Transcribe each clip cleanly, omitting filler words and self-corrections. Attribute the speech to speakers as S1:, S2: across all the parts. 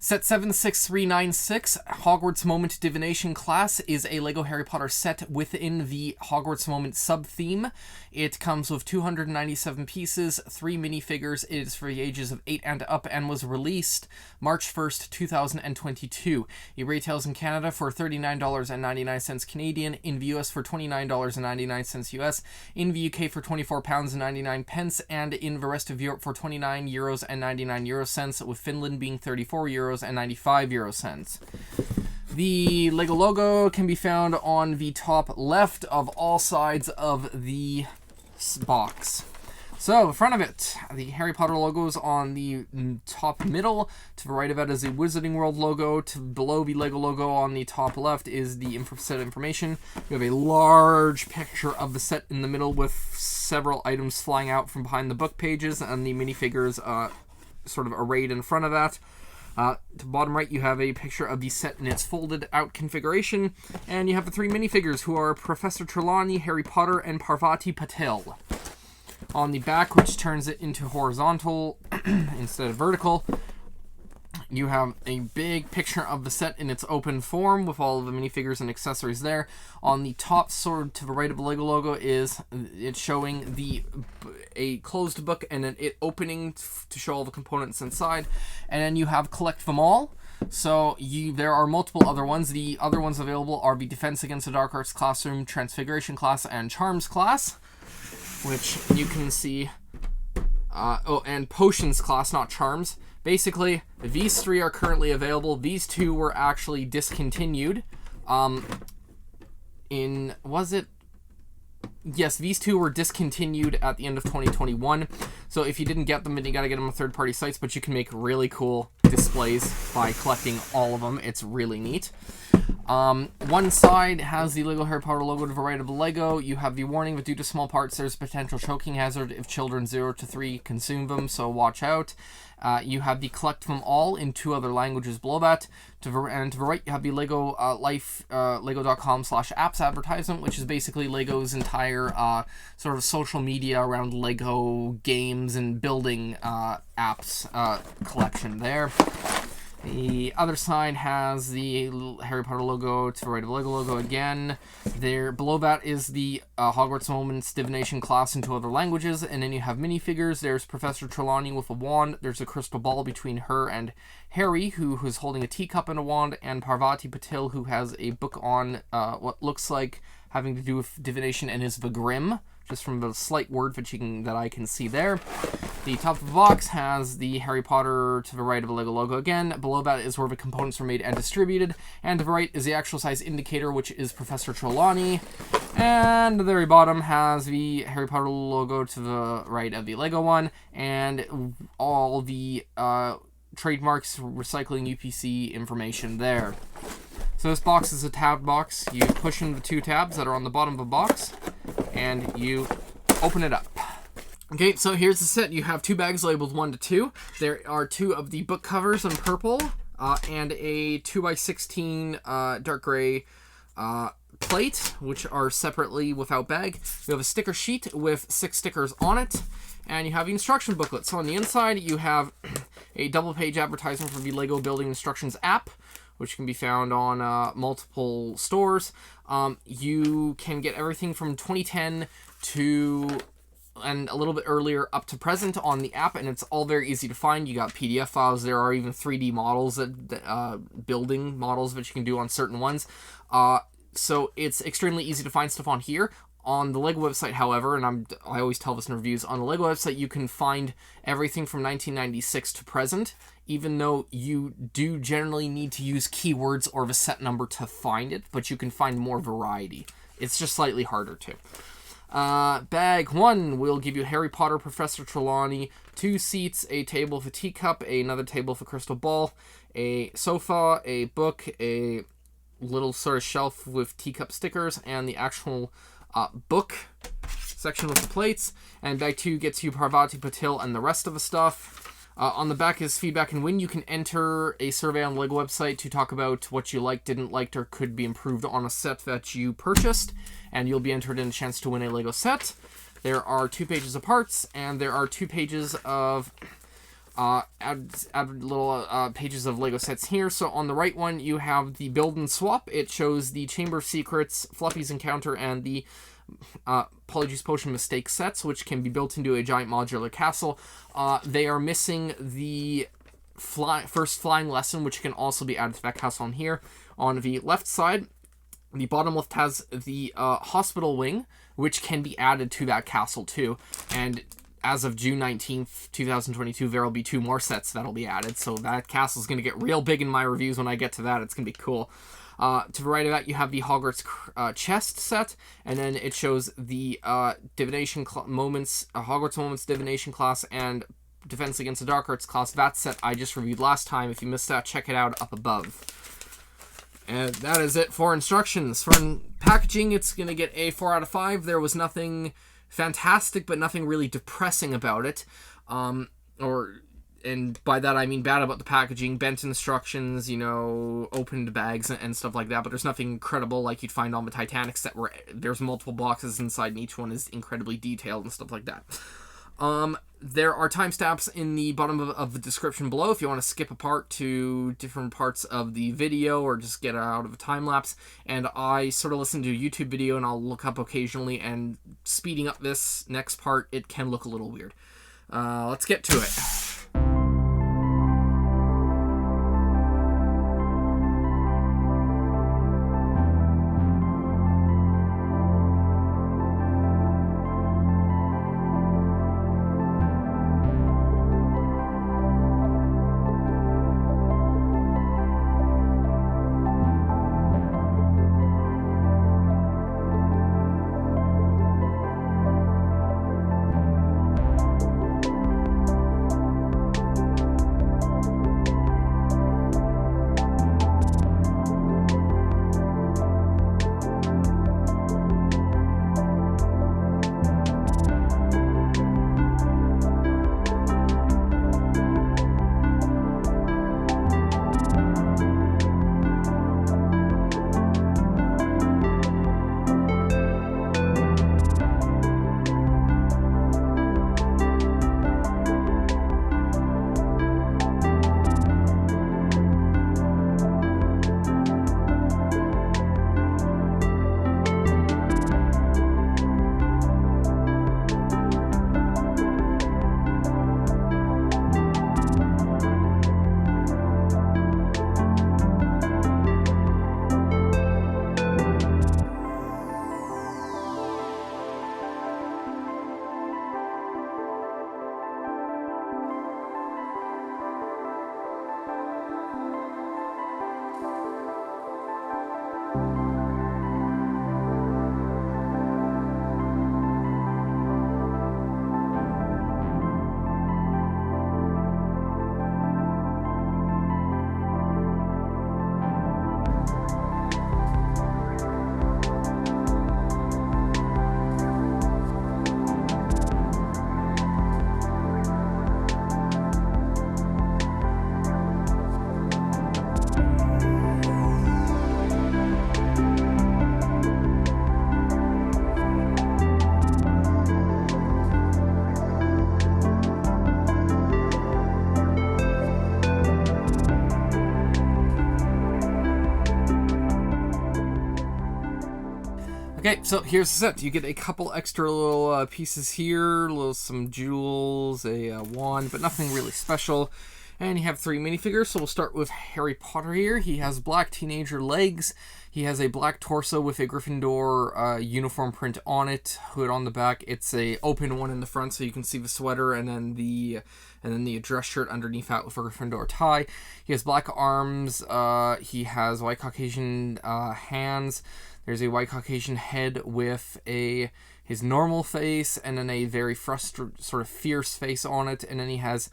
S1: Set 76396, Hogwarts Moment Divination Class, is a LEGO Harry Potter set within the Hogwarts Moment sub-theme. It comes with 297 pieces, 3 minifigures. It is for the ages of 8 and up and was released March 1st, 2022. It retails in Canada for $39.99 Canadian, in the US for $29.99 US, in the UK for £24.99, and in the rest of Europe for €29.99, with Finland being €34 and 95 euro cents. The LEGO logo can be found on the top left of all sides of the box. So, the front of it, the Harry Potter logo is on the top middle. To the right of it is a Wizarding World logo. Below the LEGO logo on the top left is the set information. You have a large picture of the set in the middle with several items flying out from behind the book pages, and the minifigures sort of arrayed in front of that. To the bottom right, you have a picture of the set in its folded out configuration, and you have the 3 minifigures, who are Professor Trelawney, Harry Potter, and Parvati Patil. On the back, which turns it into horizontal instead of vertical, you have a big picture of the set in its open form with all of the minifigures and accessories there. On the top, sort to the right of the LEGO logo, it's showing a closed book and it opening to show all the components inside. And then you have collect them all. So there are multiple other ones. The other ones available are the Defense Against the Dark Arts Classroom, Transfiguration Class, and Charms Class, which you can see. And Potions Class, not Charms. Basically, these 3 are currently available. These 2 were actually discontinued. Yes, these 2 were discontinued at the end of 2021. So if you didn't get them, then you gotta get them on third-party sites, but you can make really cool displays by collecting all of them. It's really neat. One side has the LEGO Harry Potter logo to the right of the LEGO. You have the warning that due to small parts, there's a potential choking hazard if children 0 to 3 consume them, so watch out. You have the collect them all in 2 other languages below that. And to the right, you have the LEGO Life, lego.com/apps advertisement, which is basically LEGO's entire sort of social media around LEGO games and building apps collection there. The other side has the Harry Potter logo to the right of the LEGO logo again. Below that is the Hogwarts Moments Divination Class in 2 other languages, and then you have minifigures. There's Professor Trelawney with a wand. There's a crystal ball between her and Harry, who is holding a teacup and a wand, and Parvati Patil, who has a book on what looks like having to do with divination and is the Grim, just from the slight word that I can see there. The top of the box has the Harry Potter to the right of the LEGO logo again. Below that is where the components were made and distributed. And to the right is the actual size indicator, which is Professor Trelawney. And the very bottom has the Harry Potter logo to the right of the LEGO one. And all the trademarks, recycling, UPC information there. So this box is a tab box. You push in the 2 tabs that are on the bottom of the box, and you open it up. Okay, so here's the set. You have 2 bags labeled 1 to 2. There are 2 of the book covers in purple, and a 2x16 dark gray plate, which are separately without bag. You have a sticker sheet with 6 stickers on it, and you have the instruction booklet. So on the inside, you have a double-page advertisement for the LEGO Building Instructions app, which can be found on multiple stores. You can get everything from 2010 to and a little bit earlier up to present on the app, and it's all very easy to find. You got PDF files. There are even 3D models, building models that you can do on certain ones. So it's extremely easy to find stuff on here. On the LEGO website, however, and I always tell this in reviews, on the LEGO website you can find everything from 1996 to present, even though you do generally need to use keywords or the set number to find it, but you can find more variety. It's just slightly harder to. Bag 1 will give you Harry Potter, Professor Trelawney, 2 seats, a table with a teacup, another table with a crystal ball, a sofa, a book, a little sort of shelf with teacup stickers, and the actual book section with the plates. And bag 2 gets you Parvati Patil and the rest of the stuff. On the back is feedback and win. You can enter a survey on the LEGO website to talk about what you liked, didn't like, or could be improved on a set that you purchased, and you'll be entered in a chance to win a LEGO set. There are 2 pages of parts, and there are 2 pages of Add little pages of Lego sets here. So on the right one, you have the build and swap. It shows the Chamber of Secrets, Fluffy's Encounter, and the Polyjuice Potion Mistake sets, which can be built into a giant modular castle. They are missing the first flying lesson, which can also be added to that castle on here. On the left side, the bottom left has the hospital wing, which can be added to that castle too. And as of June 19th, 2022, there will be 2 more sets that'll be added. So that castle's going to get real big in my reviews when I get to that. It's going to be cool. To the right of that, you have the Hogwarts chest set, and then it shows the Divination Moments, Hogwarts Moments Divination Class, and Defense Against the Dark Arts class. That set I just reviewed last time. If you missed that, check it out up above. And that is it for instructions. For packaging, it's going to get a 4 out of 5. There was nothing fantastic, but nothing really depressing about it. And by that I mean bad about the packaging, bent instructions, opened bags and stuff like that, but there's nothing incredible like you'd find on the Titanic set where there's multiple boxes inside and each one is incredibly detailed and stuff like that. There are timestamps in the bottom of the description below if you want to skip a part to different parts of the video or just get out of a time lapse. And I sort of listen to a YouTube video and I'll look up occasionally, and speeding up this next part, it can look a little weird. Let's get to it. Okay, so here's the set. You get a couple extra little pieces here, some jewels, a wand, but nothing really special. And you have 3 minifigures, so we'll start with Harry Potter here. He has black teenager legs. He has a black torso with a Gryffindor uniform print on it, hood on the back. It's a open one in the front, so you can see the sweater, and then the dress shirt underneath that with a Gryffindor tie. He has black arms. He has white Caucasian hands. There's a white Caucasian head with his normal face, and then a very frustrated, sort of fierce face on it. And then he has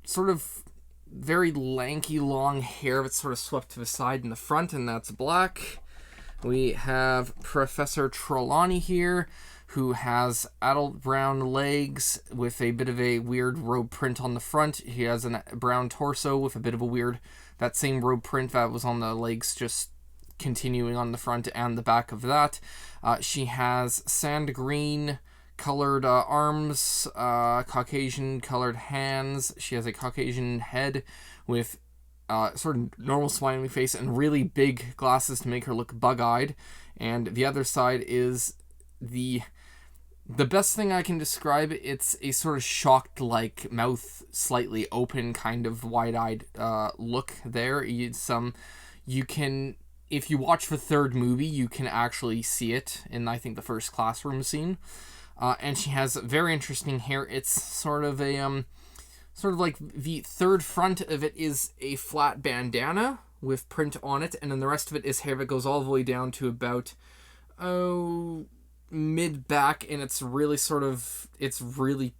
S1: sort of very lanky, long hair that's sort of swept to the side in the front, and that's black. We have Professor Trelawney here, who has adult brown legs with a bit of a weird robe print on the front. He has a brown torso with a bit of a weird, that same robe print that was on the legs, just continuing on the front and the back of that. She has sand green colored arms, Caucasian colored hands. She has a Caucasian head with sort of normal smiling face and really big glasses to make her look bug-eyed. And the other side is the best thing I can describe. It's a sort of shocked, like, mouth slightly open, kind of wide-eyed look there. You can, if you watch the third movie, you can actually see it in, I think, the first classroom scene. And she has very interesting hair. It's sort of like the third front of it is a flat bandana with print on it, and then the rest of it is hair that goes all the way down to about, mid-back, and it's really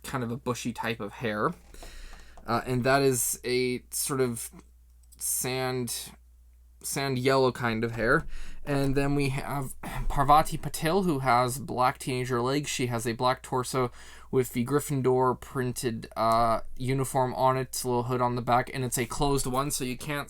S1: kind of a bushy type of hair. And that is a sort of sand yellow kind of hair. And then we have Parvati Patil, who has black teenager legs. She has a black torso with the Gryffindor printed uniform on it, a little hood on the back, and it's a closed one, so you can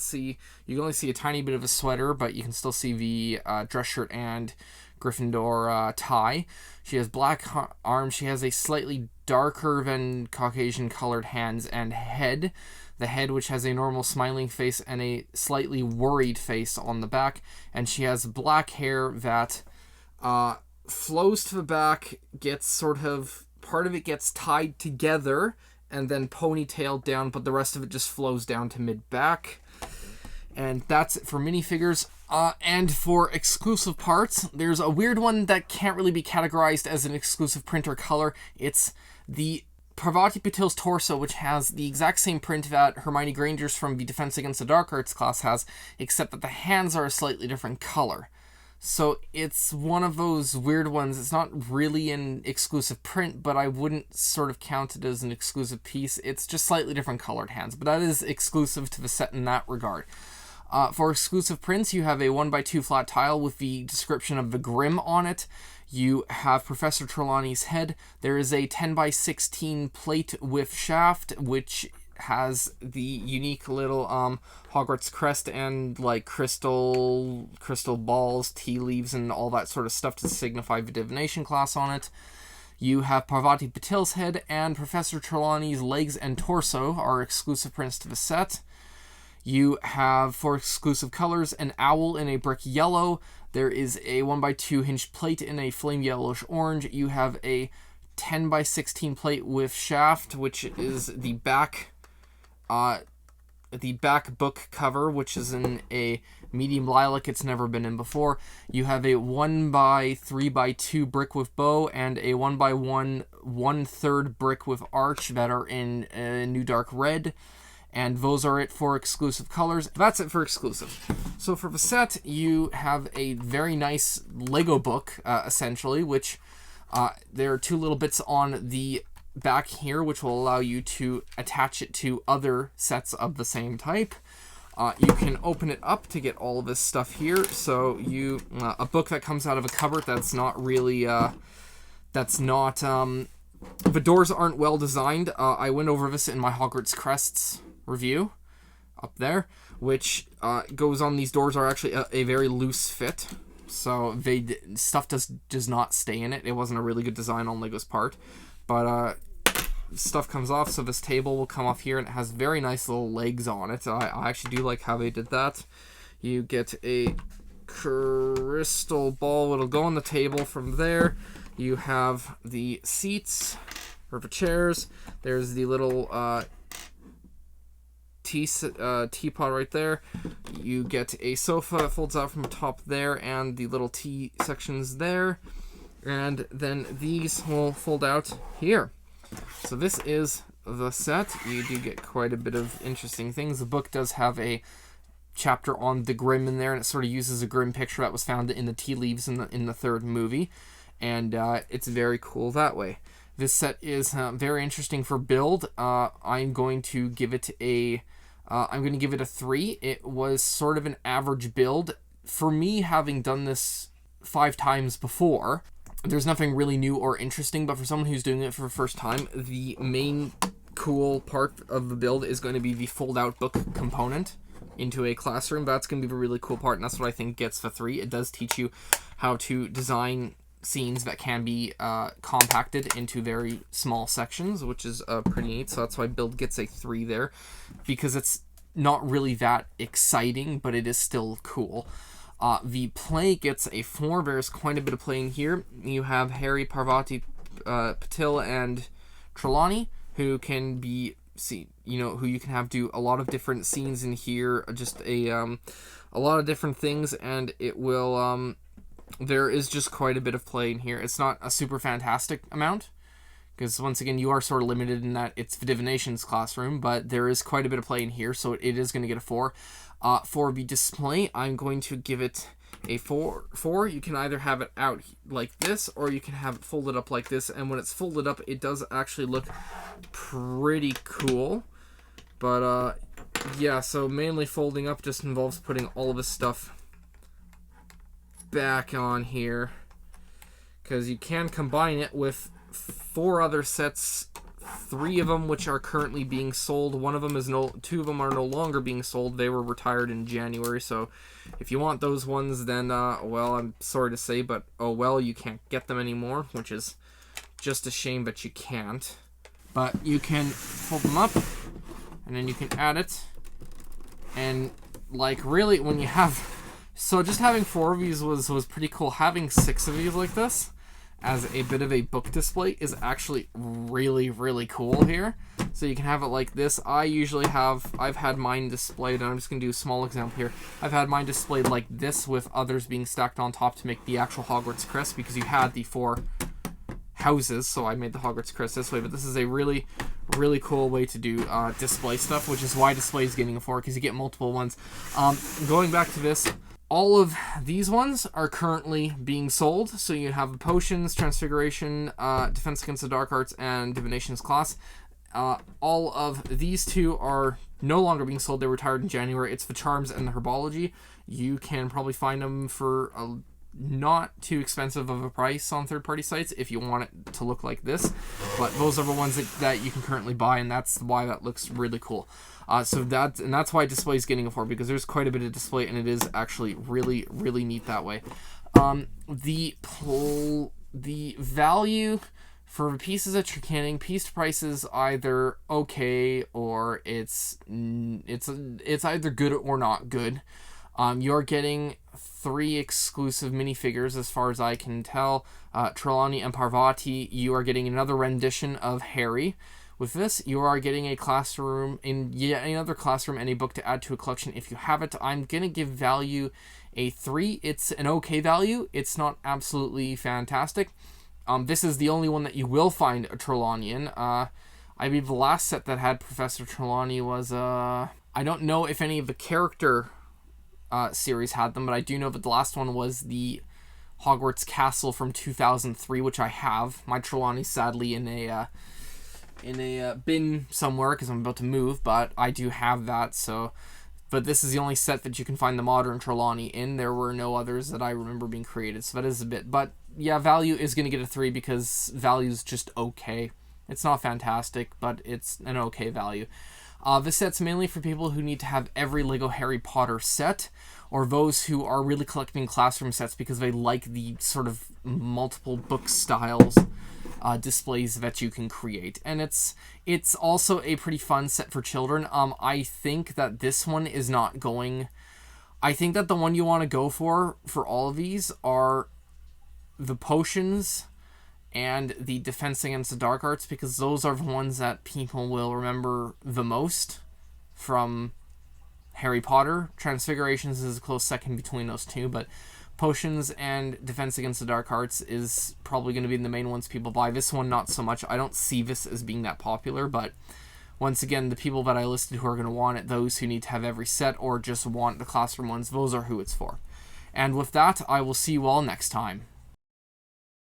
S1: only see a tiny bit of a sweater, but you can still see the dress shirt and Gryffindor tie. She has black arms. She has a slightly darker than Caucasian colored hands and head. The head, which has a normal smiling face and a slightly worried face on the back. And she has black hair that flows to the back, part of it gets tied together and then ponytailed down, but the rest of it just flows down to mid-back. And that's it for minifigures. And for exclusive parts, there's a weird one that can't really be categorized as an exclusive print or color. It's the Parvati Patil's torso, which has the exact same print that Hermione Granger's from the Defense Against the Dark Arts class has, except that the hands are a slightly different color. So it's one of those weird ones. It's not really an exclusive print, but I wouldn't sort of count it as an exclusive piece. It's just slightly different colored hands, but that is exclusive to the set in that regard. For exclusive prints, you have a 1x2 flat tile with the description of the Grim on it. You have Professor Trelawney's head. There is a 10x16 plate with shaft, which has the unique little Hogwarts crest and like crystal balls, tea leaves, and all that sort of stuff to signify the Divination Class on it. You have Parvati Patil's head, and Professor Trelawney's legs and torso are exclusive prints to the set. You have, for exclusive colors, an owl in a brick yellow. There is a 1x2 hinged plate in a flame yellowish orange. You have a 10x16 plate with shaft, which is the back book cover, which is in a medium lilac. It's never been in before. You have a 1x3x2 brick with bow and a 1x1 1/3 brick with arch that are in new dark red. And those are it for exclusive colors. That's it for exclusive. So for the set, you have a very nice Lego book, essentially, which there are two little bits on the back here, which will allow you to attach it to other sets of the same type. You can open it up to get all of this stuff here. So a book that comes out of a cupboard that's not really, the doors aren't well designed. I went over this in my Hogwarts Crests review up there, which goes on. These doors are actually a very loose fit, so stuff does not stay in it. It wasn't a really good design on Lego's part, but stuff comes off, so this table will come off here, and it has very nice little legs on it. I actually do like how they did that. You get a crystal ball that'll go on the table. From there, you have the seats, or the chairs. There's the little teapot right there. You get a sofa that folds out from the top there, and the little tea sections there, and then these will fold out here. So this is the set. You do get quite a bit of interesting things. The book does have a chapter on the Grim in there, and it sort of uses a Grim picture that was found in the tea leaves in the third movie, and it's very cool that way. This set is very interesting for build. I'm going to give it a 3. It was sort of an average build. For me, having done this 5 times before, there's nothing really new or interesting, but for someone who's doing it for the first time, the main cool part of the build is going to be the fold-out book component into a classroom. That's going to be the really cool part, and that's what I think gets the 3. It does teach you how to design scenes that can be compacted into very small sections, which is pretty neat. So that's why Build gets a 3 there, because it's not really that exciting, but it is still cool. The play gets a 4. There's quite a bit of play in here. You have Harry, Parvati, Patil, and Trelawney, who can be who you can have do a lot of different scenes in here, just a lot of different things, and it will there is just quite a bit of play in here. It's not a super fantastic amount, because once again, you are sort of limited in that it's the Divination's classroom, but there is quite a bit of play in here, so it is going to get a 4. For the display, I'm going to give it a 4. You can either have it out like this, or you can have it folded up like this, and when it's folded up, it does actually look pretty cool. But yeah, so mainly folding up just involves putting all of this stuff back on here, because you can combine it with 4 other sets, 3 of them which are currently being sold. 2 of them are no longer being sold. They were retired in January, so if you want those ones, then well, I'm sorry to say, but oh well, you can't get them anymore, which is just a shame, but you can't. But you can fold them up, and then you can add it, and like really, when you have, so just having 4 of these was pretty cool. Having 6 of these like this as a bit of a book display is actually really, really cool here. So you can have it like this. I've had mine displayed, and I'm just going to do a small example here. I've had mine displayed like this, with others being stacked on top to make the actual Hogwarts crest, because you had the 4 houses, so I made the Hogwarts crest this way. But this is a really, really cool way to do display stuff, which is why display is getting a 4, because you get multiple ones. Going back to this, all of these ones are currently being sold. So you have Potions, Transfiguration, Defense Against the Dark Arts, and Divination's Class. All of these 2 are no longer being sold. They retired in January. It's the Charms and the Herbology. You can probably find them for a not too expensive of a price on third-party sites if you want it to look like this. But those are the ones that you can currently buy, and that's why that looks really cool. So that's why display is getting a 4, because there's quite a bit of display, and it is actually really, really neat that way. The value for the pieces that you're canning, piece price is either okay, or it's either good or not good. You're getting 3 exclusive minifigures, as far as I can tell. Trelawney and Parvati. You are getting another rendition of Harry. With this, you are getting a classroom, in yet another classroom, and a book to add to a collection if you have it. I'm going to give value a 3. It's an okay value. It's not absolutely fantastic. This is the only one that you will find a Trelawney in. I believe the last set that had Professor Trelawney was, I don't know if any of the character series had them, but I do know that the last one was the Hogwarts Castle from 2003, which I have. My Trelawney's sadly in a bin somewhere, because I'm about to move, but I do have that. So, but this is the only set that you can find the modern Trelawney in. There were no others that I remember being created, so that is a bit. But yeah, value is going to get a 3, because value is just okay. It's not fantastic, but it's an okay value. This set's mainly for people who need to have every Lego Harry Potter set, or those who are really collecting classroom sets because they like the sort of multiple book styles displays that you can create. And it's also a pretty fun set for children. I think that this one is not going... I think that the one you want to go for all of these are the Potions and the Defense Against the Dark Arts, because those are the ones that people will remember the most from Harry Potter. Transfigurations is a close second between those 2, but Potions and Defense Against the Dark Arts is probably going to be the main ones people buy. This one, not so much. I don't see this as being that popular, but once again, the people that I listed who are going to want it, those who need to have every set or just want the classroom ones, those are who it's for. And with that, I will see you all next time.